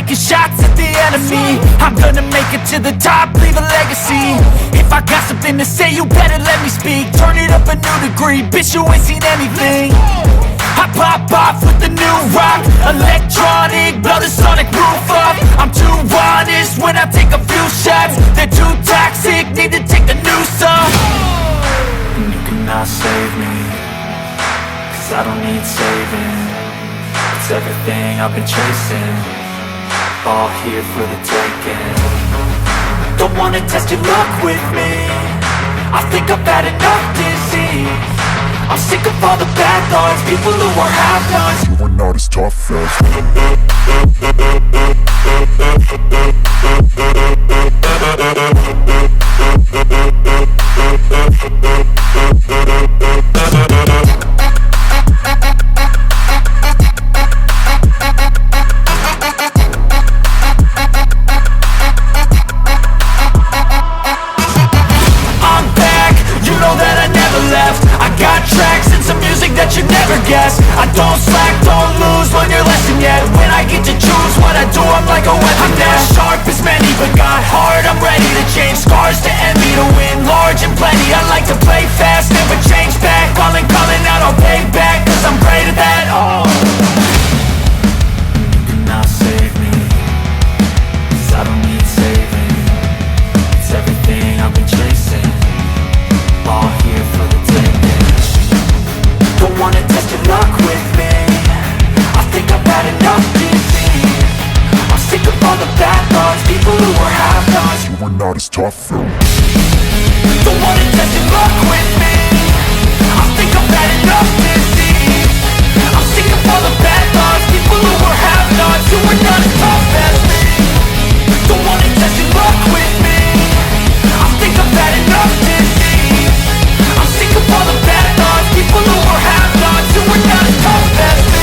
taking shots at the enemy. I'm gonna make it to the top, leave a legacy. If I got something to say, you better let me speak. Turn it up a new degree, bitch, you ain't seen anything. I pop off with the new rock, electronic, blow the sonic roof up. I'm too honest when I take a few shots. They're too toxic, need to take the noose off. And you cannot save me, cause I don't need saving. It's everything I've been chasing, all here for the taking. Don't wanna test your luck with me, I think I've had enough disease. I'm sick of all the bad thoughts, people who are half-nots. You are not as tough as I don't slack, don't lose, learn your lesson yet. When I get to choose what I do, I'm like a weapon. I'm not sharp as many, but got hard, I'm ready to change. Scars to envy, to win large and plenty. I like to play fast, never change back. Calling out, I'll pay back, cause I'm great at that. Oh, you cannot save me, cause I don't need saving. It's everything I've been chasing, all here for the taking. Don't wanna test your luck with me, I think I've had enough disease. I'm sick of all the bad thoughts, people who are half-nots. You are not as tough though. Don't wanna test your luck with me, I think I've had enough disease. I'm sick of all the bad thoughts, people who are half-nots. You are not as tough as me. Don't wanna test your luck with me, I think I've had enough disease. I'm sick of all the bad thoughts, people who are half-nots. You are not as tough as me.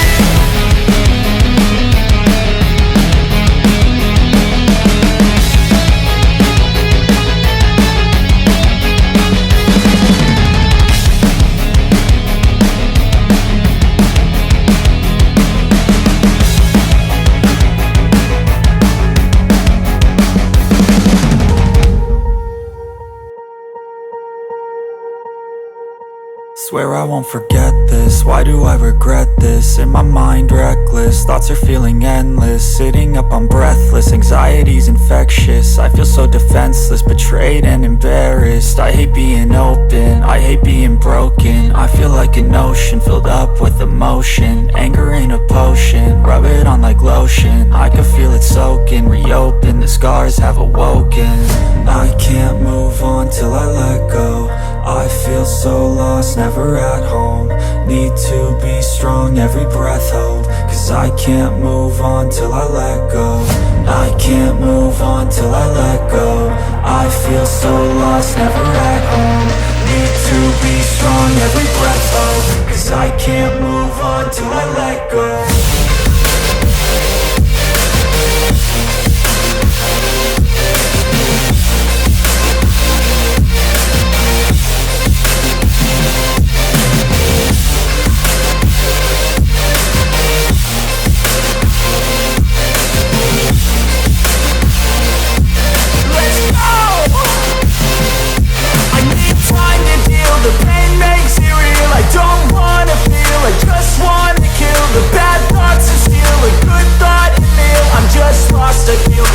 Swear I won't forget this, why do I regret this? In my mind reckless, thoughts are feeling endless. Sitting up, I'm breathless, anxiety's infectious. I feel so defenseless, betrayed and embarrassed. I hate being open, I hate being broken. I feel like an ocean, filled up with emotion. Anger ain't a potion, rub it on like lotion. I can feel it soaking, reopen, the scars have awoken. I can't move on till I let go. I feel so lost, never at home. Need to be strong, every breath hold. Cause I can't move on till I let go. I can't move on till I let go. I feel so lost, never at home. Need to be strong, every breath hold. Cause I can't move on till I let go.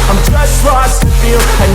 I'm just lost to feel, I